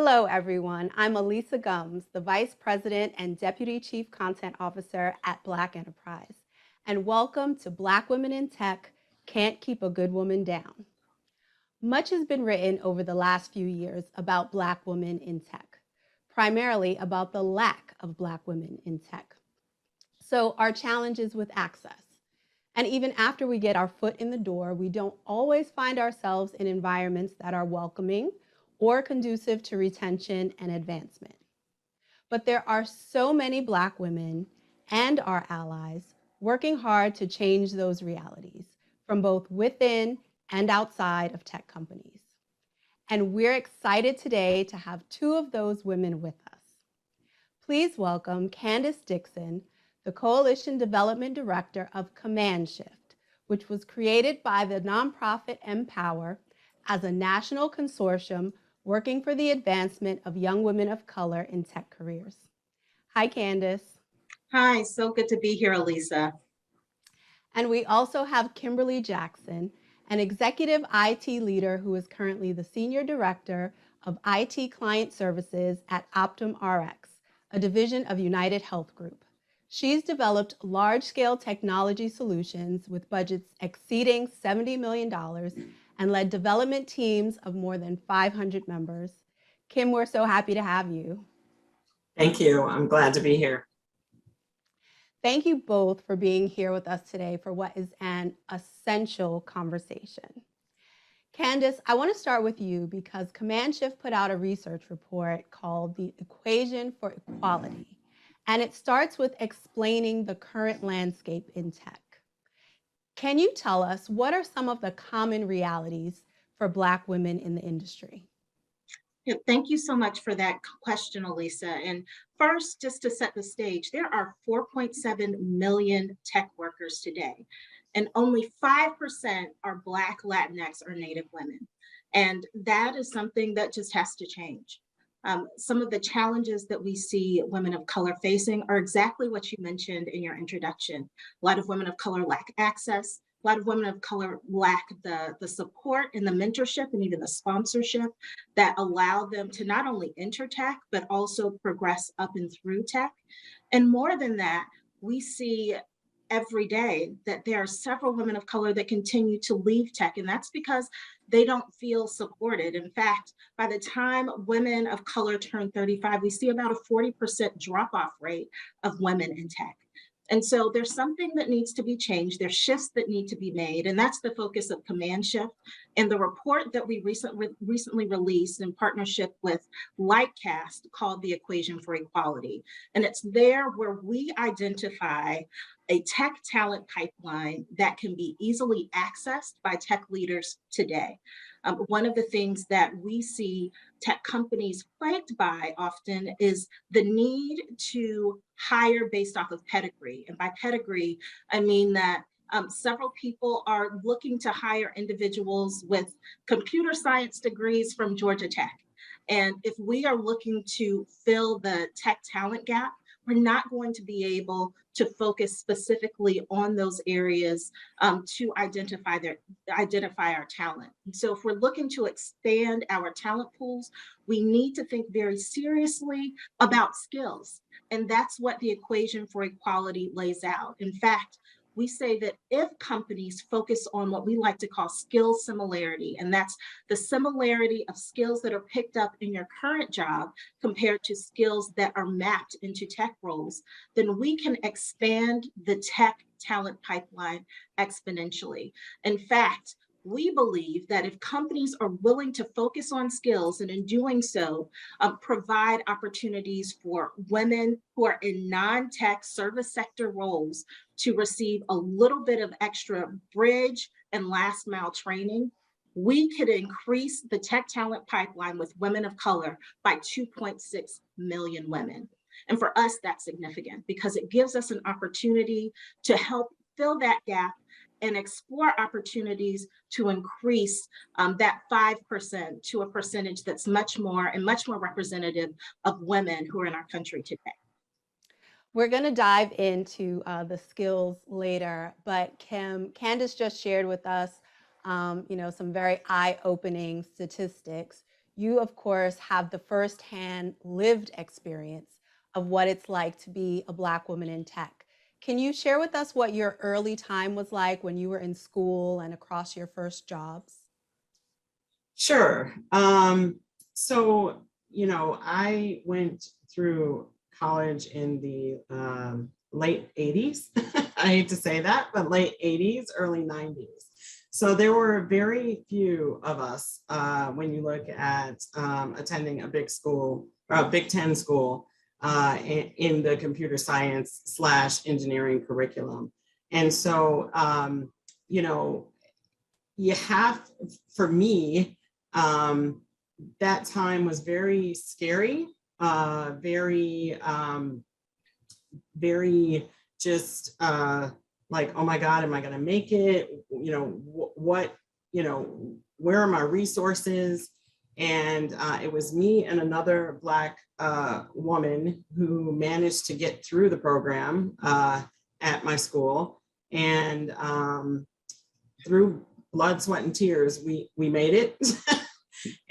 Hello, everyone. I'm Alisa Gumbs, the Vice President and Deputy Chief Content Officer at Black Enterprise. And welcome to Black Women in Tech Can't Keep a Good Woman Down. Much has been written over the last few years about Black women in tech, primarily about the lack of Black women in tech. So, our challenges with access. And even after we get our foot in the door, we don't always find ourselves in environments that are welcoming or conducive to retention and advancement. But there are so many Black women and our allies working hard to change those realities from both within and outside of tech companies. And we're excited today to have two of those women with us. Please welcome Candice Dixon, the Coalition Development Director of Command Shift, which was created by the nonprofit NPower as a national consortium working for the advancement of young women of color in tech careers. Hi, Candice. Hi, so good to be here, Alisa. And we also have Kimberly Jackson, an executive IT leader who is currently the Senior Director of IT Client Services at OptumRx, a division of UnitedHealth Group. She's developed large-scale technology solutions with budgets exceeding $70 million and led development teams of more than 500 members. Kim, we're so happy to have you. Thank you. I'm glad to be here. Thank you both for being here with us today for what is an essential conversation. Candice, I want to start with you because Command Shift put out a research report called The Equation for Equality, and it starts with explaining the current landscape in tech. Can you tell us what are some of the common realities for Black women in the industry? Yeah, thank you so much for that question, Alisa. And first, just to set the stage, there are 4.7 million tech workers today, and only 5% are Black, Latinx, or Native women. And that is something that just has to change. Some of the challenges that we see women of color facing are exactly what you mentioned in your introduction. A lot of women of color lack access. A lot of women of color lack the support and the mentorship and even the sponsorship that allow them to not only enter tech, but also progress up and through tech. And more than that, we see every day that there are several women of color that continue to leave tech, and that's because they don't feel supported. In fact, by the time women of color turn 35, we see about a 40% drop-off rate of women in tech. And so there's something that needs to be changed. There's shifts that need to be made. And that's the focus of Command Shift. And the report that we recently released in partnership with Lightcast called The Equation for Equality. And it's there where we identify a tech talent pipeline that can be easily accessed by tech leaders today. One of the things that we see tech companies plagued by often is the need to hire based off of pedigree. And by pedigree, I mean that several people are looking to hire individuals with computer science degrees from Georgia Tech. And if we are looking to fill the tech talent gap, we're not going to be able to focus specifically on those areas to identify our talent. And so if we're looking to expand our talent pools, we need to think very seriously about skills. And that's what the Equation for Equality lays out. In fact, we say that if companies focus on what we like to call skill similarity, and that's the similarity of skills that are picked up in your current job compared to skills that are mapped into tech roles, then we can expand the tech talent pipeline exponentially. In fact, we believe that if companies are willing to focus on skills and in doing so, provide opportunities for women who are in non-tech service sector roles to receive a little bit of extra bridge and last mile training, we could increase the tech talent pipeline with women of color by 2.6 million women. And for us, that's significant because it gives us an opportunity to help fill that gap and explore opportunities to increase that 5% to a percentage that's much more representative of women who are in our country today. We're going to dive into the skills later, but Candice just shared with us, some very eye-opening statistics. you, of course, have the firsthand lived experience of what it's like to be a Black woman in tech. Can you share with us what your early time was like when you were in school and across your first jobs? Sure. So, I went through college in the late 80s. I hate to say that, but late 80s, early 90s. So there were very few of us when you look at attending a big school or a Big Ten school in the computer science / engineering curriculum. And so, you know, you have, for me, that time was very scary, very just like, oh my God, am I going to make it? What, where are my resources? And it was me and another Black woman who managed to get through the program at my school. And through blood, sweat, and tears, we made it.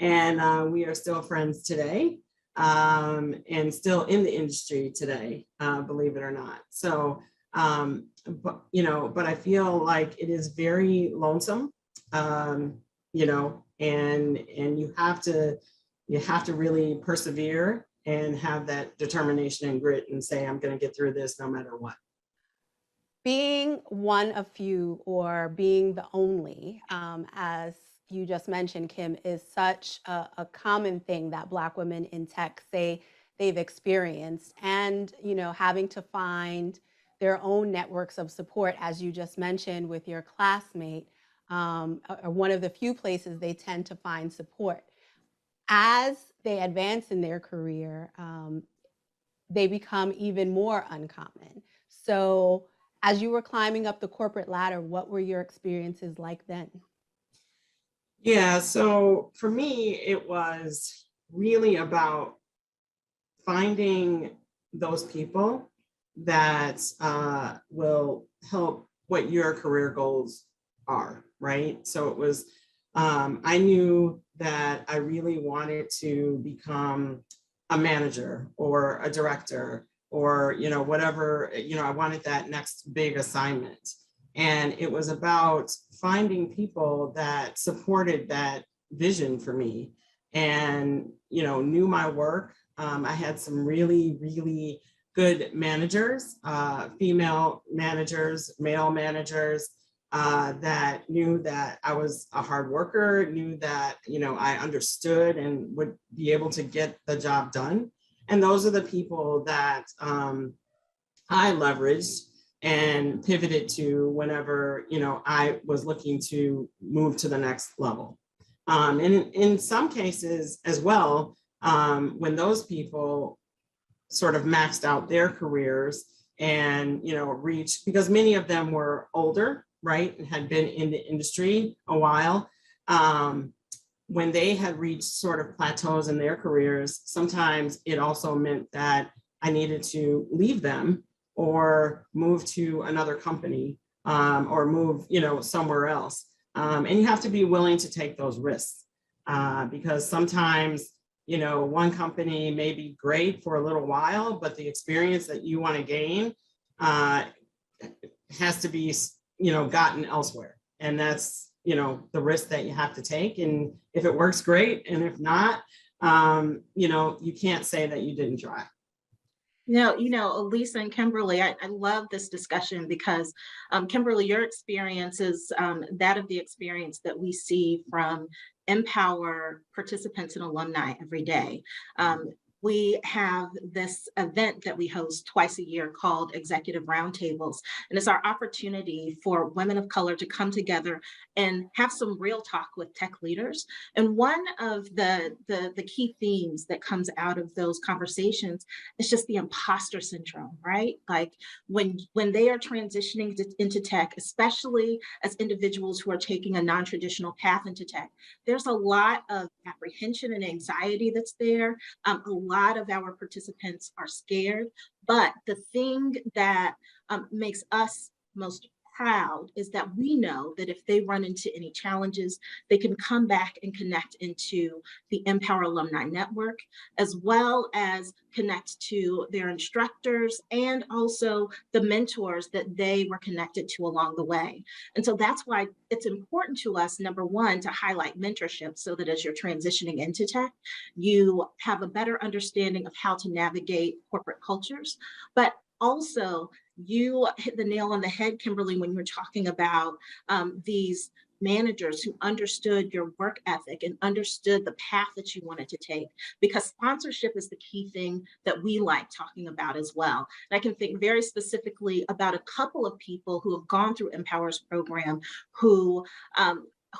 And we are still friends today, and still in the industry today, believe it or not. So, but I feel like it is very lonesome, and you have to really persevere and have that determination and grit and say, I'm going to get through this no matter what. Being one of few or being the only, as you just mentioned, Kim, is such a common thing that Black women in tech say they've experienced. And, having to find their own networks of support, as you just mentioned with your classmate, are one of the few places they tend to find support. As they advance in their career, they become even more uncommon. So, as you were climbing up the corporate ladder, what were your experiences like then? Yeah, so for me, it was really about finding those people that will help what your career goals are, right? So it was, I knew that I really wanted to become a manager or a director or, whatever, I wanted that next big assignment. And it was about finding people that supported that vision for me and, knew my work. I had some really, really good managers, female managers, male managers, that knew that I was a hard worker, knew that, I understood and would be able to get the job done. And those are the people that I leveraged and pivoted to whenever, I was looking to move to the next level. And in some cases as well, when those people sort of maxed out their careers and, reached, because many of them were older, right, and had been in the industry a while. When they had reached sort of plateaus in their careers, sometimes it also meant that I needed to leave them or move to another company, or move, somewhere else. And you have to be willing to take those risks, because sometimes, one company may be great for a little while, but the experience that you want to gain has to be, gotten elsewhere. And that's, the risk that you have to take. And if it works, great. And if not, you can't say that you didn't try. Alisa and Kimberly, I love this discussion because, Kimberly, your experience is that of the experience that we see from NPower participants and alumni every day. We have this event that we host twice a year called Executive Roundtables. And it's our opportunity for women of color to come together and have some real talk with tech leaders. And one of the key themes that comes out of those conversations is just the imposter syndrome, right? Like when they are transitioning into tech, especially as individuals who are taking a non-traditional path into tech, there's a lot of apprehension and anxiety that's there. A lot of our participants are scared, but the thing that makes us most proud is that we know that if they run into any challenges, they can come back and connect into the NPower Alumni Network, as well as connect to their instructors and also the mentors that they were connected to along the way. And so that's why it's important to us, number one, to highlight mentorship so that as you're transitioning into tech, you have a better understanding of how to navigate corporate cultures, but also you hit the nail on the head, Kimberly, when you're talking about these managers who understood your work ethic and understood the path that you wanted to take, because sponsorship is the key thing that we like talking about as well. And I can think very specifically about a couple of people who have gone through NPower's program who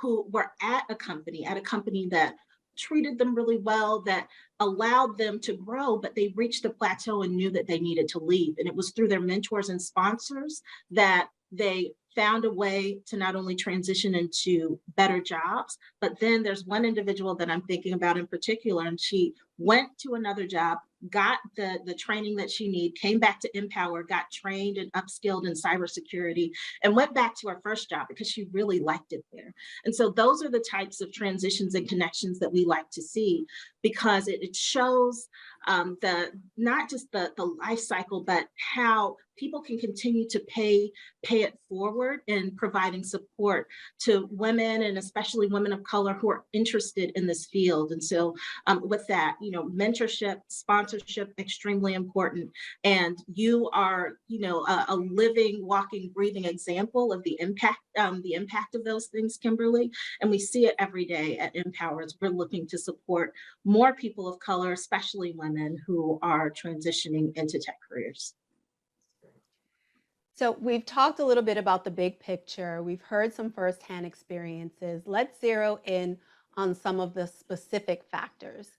were at a company that treated them really well, that allowed them to grow, but they reached a plateau and knew that they needed to leave. And it was through their mentors and sponsors that they found a way to not only transition into better jobs, but then there's one individual that I'm thinking about in particular, and she went to another job, got the training that she needed, came back to NPower, got trained and upskilled in cybersecurity, and went back to her first job because she really liked it there. And so those are the types of transitions and connections that we like to see, because it shows not just the life cycle, but how people can continue to pay it forward in providing support to women, and especially women of color who are interested in this field. And so with that, mentorship, sponsorship, extremely important. And you are, a living, walking, breathing example of the impact of those things, Kimberly. And we see it every day at NPower as we're looking to support more people of color, especially women who are transitioning into tech careers. So we've talked a little bit about the big picture. We've heard some firsthand experiences. Let's zero in on some of the specific factors.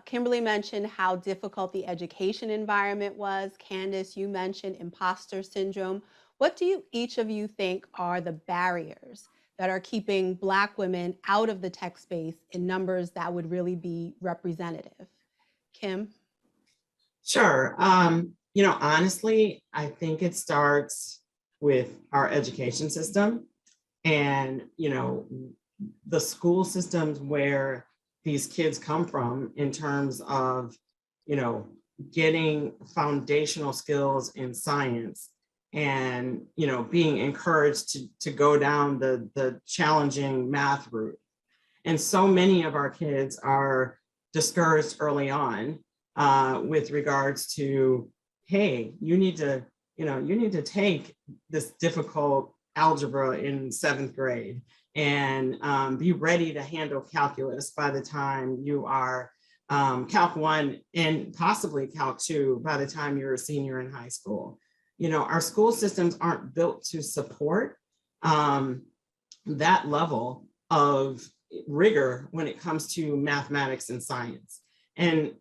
Kimberly mentioned how difficult the education environment was. Candice, you mentioned imposter syndrome. What do each of you think are the barriers that are keeping Black women out of the tech space in numbers that would really be representative? Kim? Sure. Honestly, I think it starts with our education system and, the school systems where these kids come from in terms of, getting foundational skills in science and, being encouraged to go down the challenging math route. And so many of our kids are discouraged early on with regards to, hey, you need to take this difficult algebra in 7th grade and be ready to handle calculus by the time you are Calc 1 and possibly Calc 2 by the time you're a senior in high school. Our school systems aren't built to support that level of rigor when it comes to mathematics and science. And,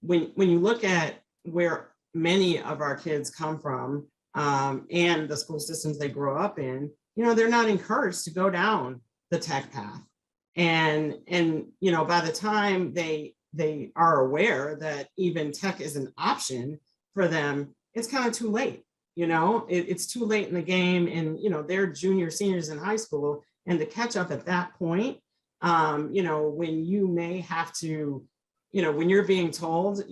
when you look at where many of our kids come from and the school systems they grow up in, they're not encouraged to go down the tech path. And by the time they are aware that even tech is an option for them, it's kind of too late. It's too late in the game, and they're seniors in high school, and to catch up at that point, when you may have to, when you're being told,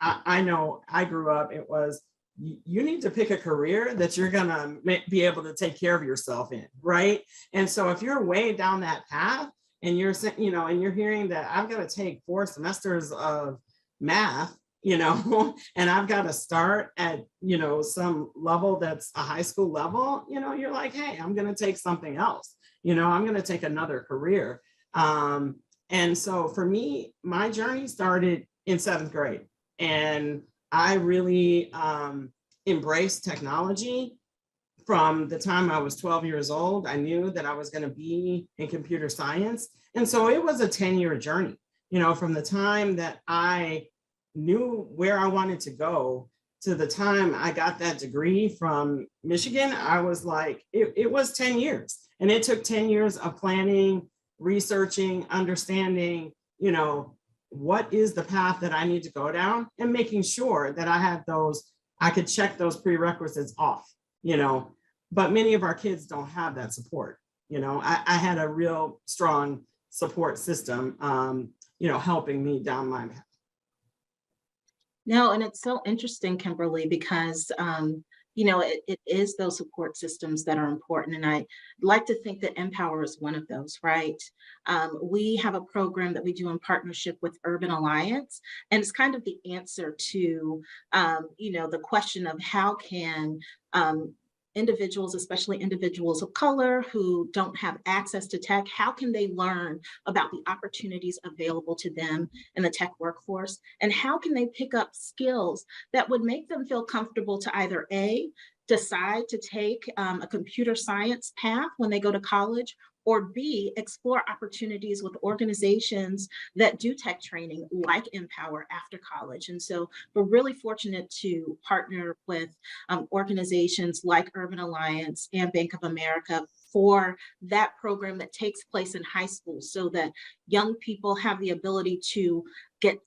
I know I grew up, it was, you need to pick a career that you're gonna be able to take care of yourself in, right? And so if you're way down that path and you're hearing that I've got to take 4 semesters of math, and I've got to start at, some level that's a high school level, you're like, hey, I'm going to take something else, I'm going to take another career. And so for me, my journey started in 7th grade, and I really embraced technology from the time I was 12 years old. I knew that I was going to be in computer science. And so it was a 10-year journey, from the time that I knew where I wanted to go to the time I got that degree from Michigan. I was like, it was 10 years. And it took 10 years of planning, researching, understanding, what is the path that I need to go down, and making sure that I had I could check those prerequisites off, but many of our kids don't have that support. You know, I had a real strong support system, you know, helping me down my path. No, and it's so interesting, Kimberly, because you know, it is those support systems that are important. And I like to think that NPower is one of those, right? We have a program that we do in partnership with Urban Alliance, and it's kind of the answer to, you know, the question of how can individuals, especially individuals of color who don't have access to tech, how can they learn about the opportunities available to them in the tech workforce? And how can they pick up skills that would make them feel comfortable to either A, decide to take a computer science path when they go to college, or B, explore opportunities with organizations that do tech training like NPower after college. And so we're really fortunate to partner with organizations like Urban Alliance and Bank of America for that program that takes place in high school, so that young people have the ability to get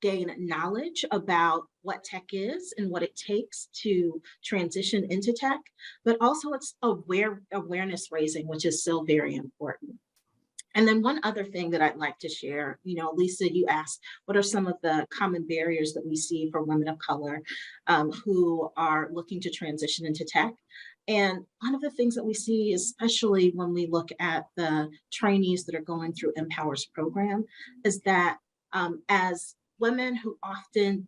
gain knowledge about what tech is and what it takes to transition into tech, but also it's awareness raising, which is so very important. And then one other thing that I'd like to share, you know, Lisa, you asked, what are some of the common barriers that we see for women of color who are looking to transition into tech? And one of the things that we see, especially when we look at the trainees that are going through NPower's program, is that as women who often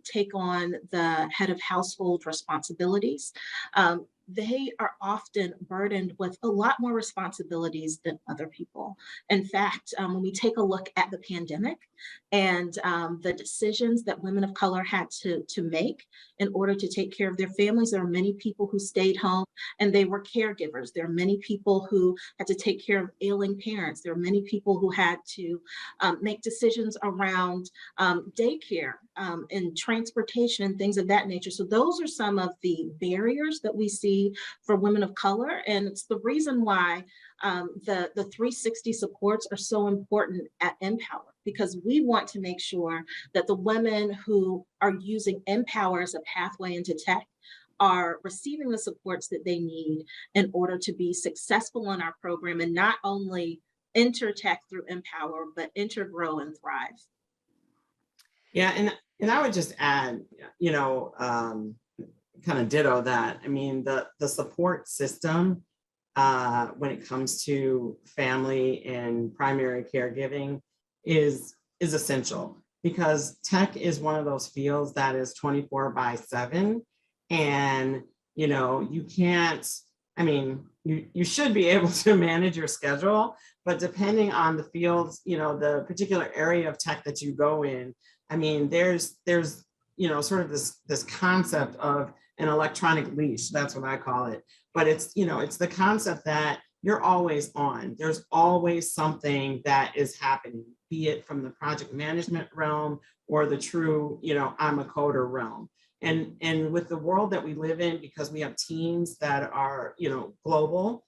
take on the head of household responsibilities, they are often burdened with a lot more responsibilities than other people. In fact, when we take a look at the pandemic and the decisions that women of color had to make in order to take care of their families, there are many people who stayed home and they were caregivers. There are many people who had to take care of ailing parents. There are many people who had to make decisions around daycare and transportation and things of that nature. So those are some of the barriers that we see for women of color. And it's the reason why the 360 supports are so important at NPower, because we want to make sure that the women who are using NPower as a pathway into tech are receiving the supports that they need in order to be successful in our program and not only enter tech through NPower, but enter, grow, and thrive. Yeah, and I would just add, you know, kind of ditto that. I mean, the support system when it comes to family and primary caregiving is essential, because tech is one of those fields that is 24/7, and you know, you can't, I mean, you should be able to manage your schedule, but depending on the fields, you know, the particular area of tech that you go in, I mean, there's you know, sort of this concept of an electronic leash, that's what I call it. But it's, you know, it's the concept that you're always on. There's always something that is happening, be it from the project management realm or the true, you know, I'm a coder realm. And with the world that we live in, because we have teams that are, you know, global,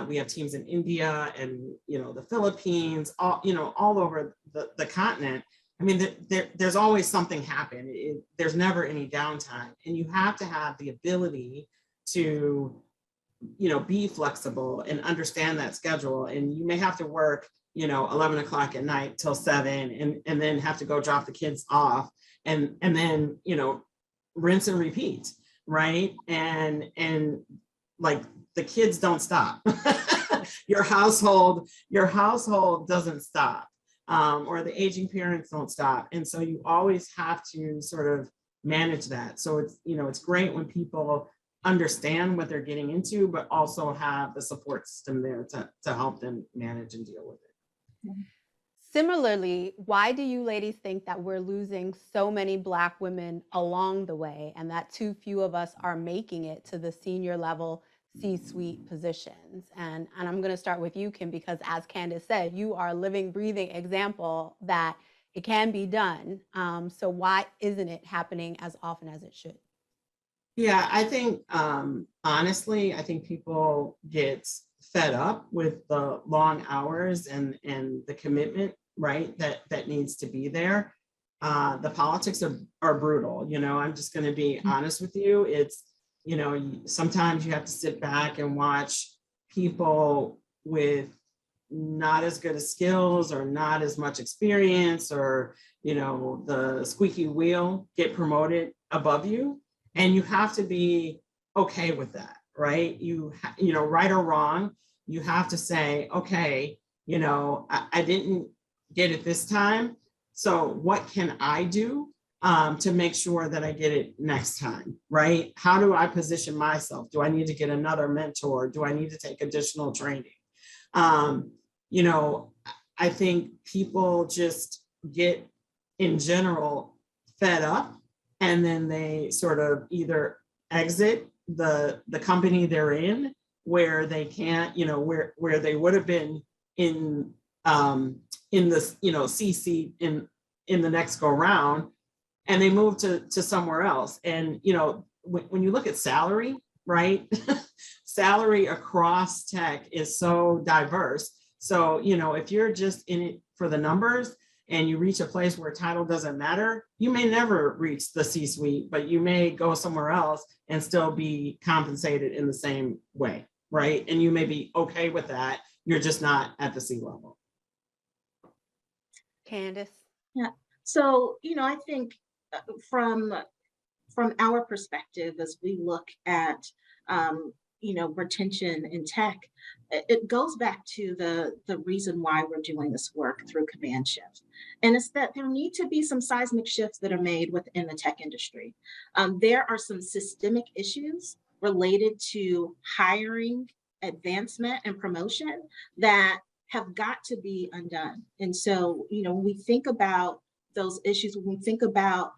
we have teams in India and, you know, the Philippines, all, you know, all over the continent. I mean, there's always something happen. There's never any downtime, and you have to have the ability to, you know, be flexible and understand that schedule. And you may have to work, you know, 11 o'clock at night till 7, and then have to go drop the kids off, and then, you know, rinse and repeat, right? And like, the kids don't stop. Your household doesn't stop. Or the aging parents don't stop. And so you always have to sort of manage that. So it's, you know, it's great when people understand what they're getting into, but also have the support system there to help them manage and deal with it. Similarly, why do you ladies think that we're losing so many Black women along the way, and that too few of us are making it to the senior level C-suite positions? And I'm going to start with you, Kim, because as Candice said, you are a living, breathing example that it can be done. So why isn't it happening as often as it should? Yeah, I think, honestly, I think people get fed up with the long hours and the commitment, right, that needs to be there. The politics are brutal. You know, I'm just going to be honest with you. It's, sometimes you have to sit back and watch people with not as good as skills or not as much experience, or the squeaky wheel get promoted above you, and you have to be okay with that, right? Right or wrong, you have to say, okay, I didn't get it this time, so what can I do to make sure that I get it next time, right? How do I position myself? Do I need to get another mentor? Do I need to take additional training? I think people just get, in general, fed up, and then they sort of either exit the company they're in, where they can't, where they would have been in this, CC in the next go round, and they move to somewhere else. And when you look at salary, right? Salary across tech is so diverse. So, if you're just in it for the numbers and you reach a place where title doesn't matter, you may never reach the C-suite, but you may go somewhere else and still be compensated in the same way, right? And you may be okay with that. You're just not at the C level. Candice? Yeah. So, I think from our perspective, as we look at retention in tech, it goes back to the reason why we're doing this work through Command Shift. And it's that there need to be some seismic shifts that are made within the tech industry. There are some systemic issues related to hiring, advancement, and promotion that have got to be undone. And so, when we think about those issues, when we think about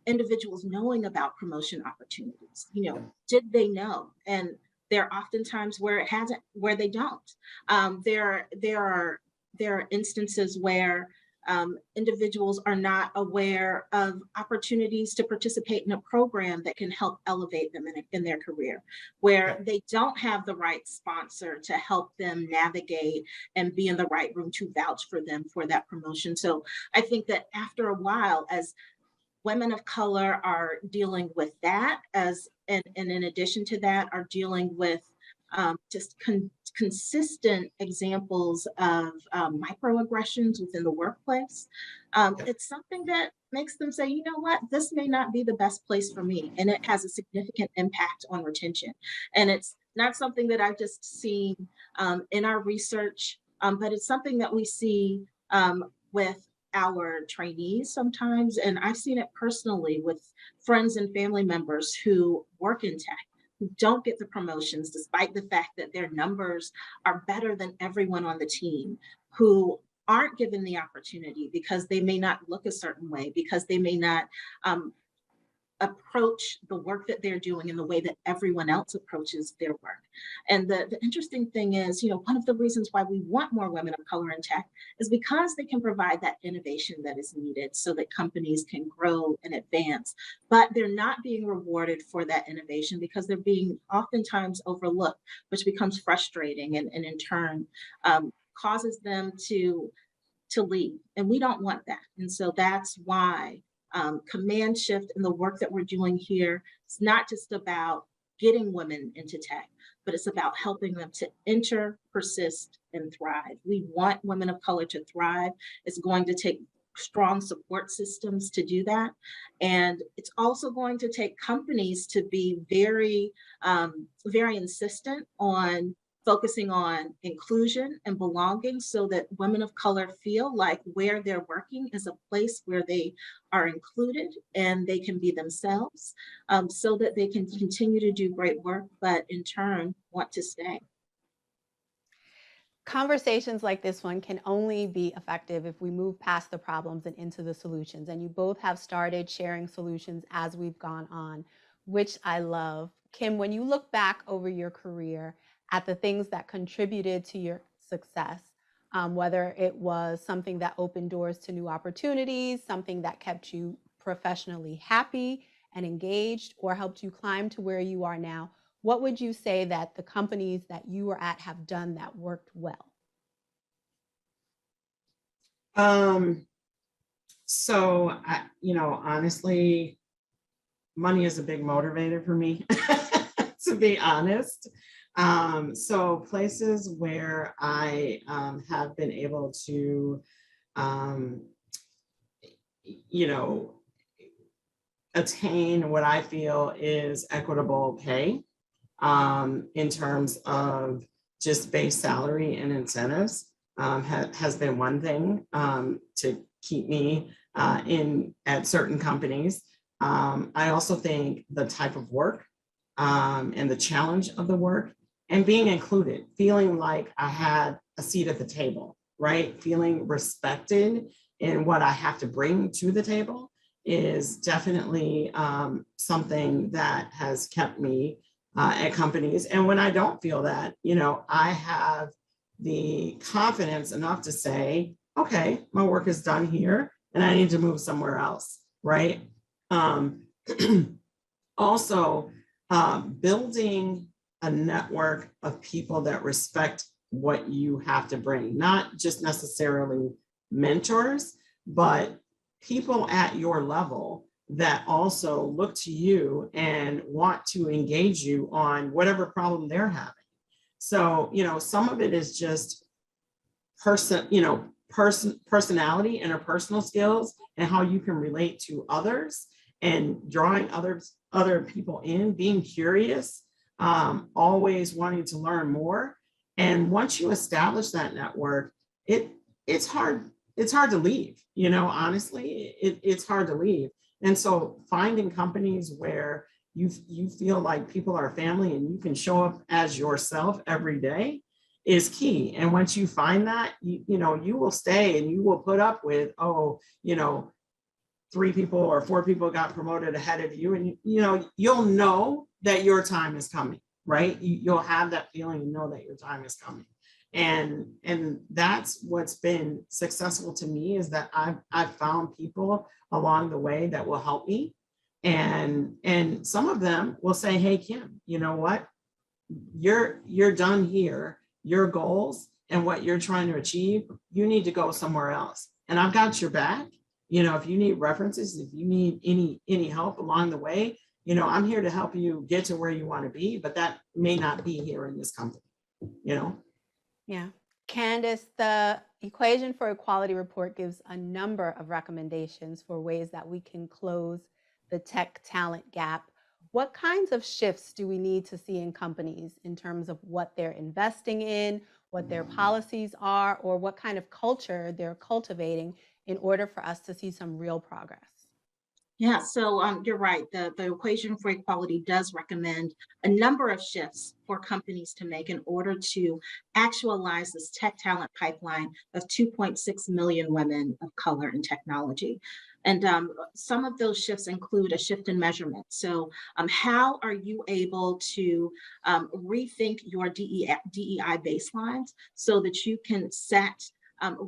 individuals knowing about promotion opportunities, did they know? And there are often times where they don't. There are instances where individuals are not aware of opportunities to participate in a program that can help elevate them in their career, where they don't have the right sponsor to help them navigate and be in the right room to vouch for them for that promotion. So I think that after a while, as women of color are dealing with that, and in addition to that, are dealing with just consistent examples of microaggressions within the workplace. It's something that makes them say, you know what, this may not be the best place for me. And it has a significant impact on retention. And it's not something that I've just seen in our research, but it's something that we see with our trainees sometimes. And I've seen it personally with friends and family members who work in tech, who don't get the promotions despite the fact that their numbers are better than everyone on the team, who aren't given the opportunity because they may not look a certain way, because they may not approach the work that they're doing in the way that everyone else approaches their work. And the interesting thing is, one of the reasons why we want more women of color in tech is because they can provide that innovation that is needed so that companies can grow and advance, but they're not being rewarded for that innovation because they're being oftentimes overlooked, which becomes frustrating and in turn causes them to leave. And we don't want that. And so that's why Command Shift and the work that we're doing here is not just about getting women into tech, but it's about helping them to enter, persist, and thrive. We want women of color to thrive. It's going to take strong support systems to do that. And it's also going to take companies to be very, very insistent on focusing on inclusion and belonging so that women of color feel like where they're working is a place where they are included and they can be themselves, so that they can continue to do great work, but in turn want to stay. Conversations like this one can only be effective if we move past the problems and into the solutions. And you both have started sharing solutions as we've gone on, which I love. Kim, when you look back over your career at the things that contributed to your success, whether it was something that opened doors to new opportunities, something that kept you professionally happy and engaged, or helped you climb to where you are now, what would you say that the companies that you were at have done that worked well? So, honestly, money is a big motivator for me. to be honest. So places where I have been able to, you know, attain what I feel is equitable pay in terms of just base salary and incentives has been one thing to keep me in at certain companies. I also think the type of work and the challenge of the work and being included, feeling like I had a seat at the table, right? Feeling respected in what I have to bring to the table is definitely something that has kept me at companies. And when I don't feel that, you know, I have the confidence enough to say, okay, my work is done here and I need to move somewhere else, right? Also, building a network of people that respect what you have to bring, not just necessarily mentors, but people at your level that also look to you and want to engage you on whatever problem they're having. So, you know, some of it is just personality, interpersonal skills, and how you can relate to others and drawing other people in, being curious, always wanting to learn more. And once you establish that network, it's hard to leave, you know, honestly, it's hard to leave. And so finding companies where you feel like people are family and you can show up as yourself every day is key. And once you find that, you know, you will stay and you will put up with, oh, you know, 3 people or 4 people got promoted ahead of you. And, you know, you'll know that your time is coming, right? You'll have that feeling and know that your time is coming. And that's what's been successful to me is that I've found people along the way that will help me. And some of them will say, hey, Kim, you know what? You're done here. Your goals and what you're trying to achieve, you need to go somewhere else. And I've got your back. You know, if you need references, if you need any help along the way, you know, I'm here to help you get to where you want to be, but that may not be here in this company, you know? Yeah. Candice, the Equation for Equality report gives a number of recommendations for ways that we can close the tech talent gap. What kinds of shifts do we need to see in companies in terms of what they're investing in, what their policies are, or what kind of culture they're cultivating in order for us to see some real progress? Yeah, so you're right. The Equation for Equality does recommend a number of shifts for companies to make in order to actualize this tech talent pipeline of 2.6 million women of color in technology. And some of those shifts include a shift in measurement. So how are you able to rethink your DEI baselines so that you can set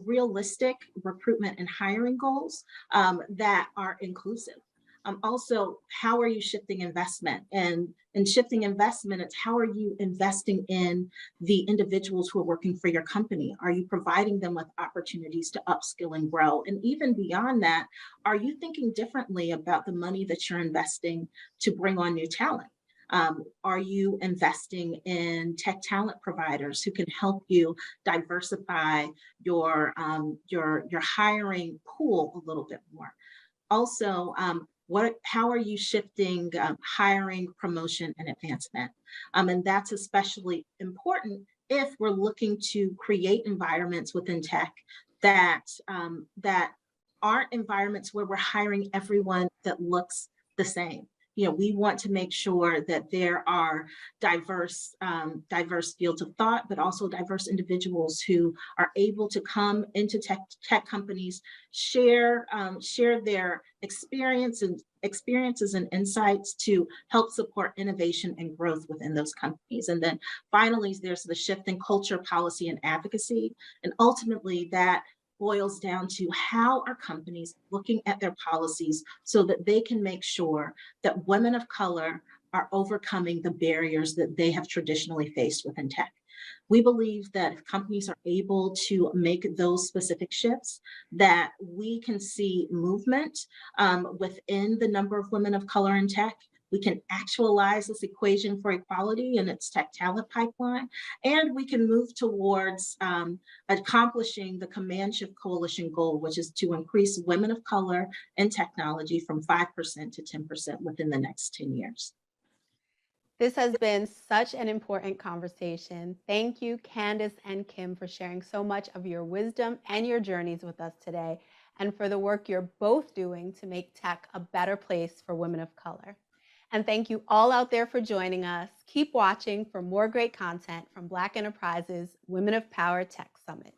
realistic recruitment and hiring goals that are inclusive. Also, how are you shifting investment? And in shifting investment, it's how are you investing in the individuals who are working for your company? Are you providing them with opportunities to upskill and grow? And even beyond that, are you thinking differently about the money that you're investing to bring on new talent? Are you investing in tech talent providers who can help you diversify your hiring pool a little bit more? Also, how are you shifting hiring, promotion, and advancement? And that's especially important if we're looking to create environments within tech that aren't environments where we're hiring everyone that looks the same. You know, we want to make sure that there are diverse fields of thought, but also diverse individuals who are able to come into tech companies, share their experiences and insights to help support innovation and growth within those companies. And then finally, there's the shift in culture, policy, and advocacy. And ultimately, that boils down to how are companies looking at their policies so that they can make sure that women of color are overcoming the barriers that they have traditionally faced within tech. We believe that if companies are able to make those specific shifts, that we can see movement within the number of women of color in tech, We can actualize this equation for equality in its tech talent pipeline, and we can move towards accomplishing the Command Shift Coalition goal, which is to increase women of color in technology from 5% to 10% within the next 10 years. This has been such an important conversation. Thank you, Candice and Kim, for sharing so much of your wisdom and your journeys with us today, and for the work you're both doing to make tech a better place for women of color. And thank you all out there for joining us. Keep watching for more great content from Black Enterprise's Women of Power Tech Summit.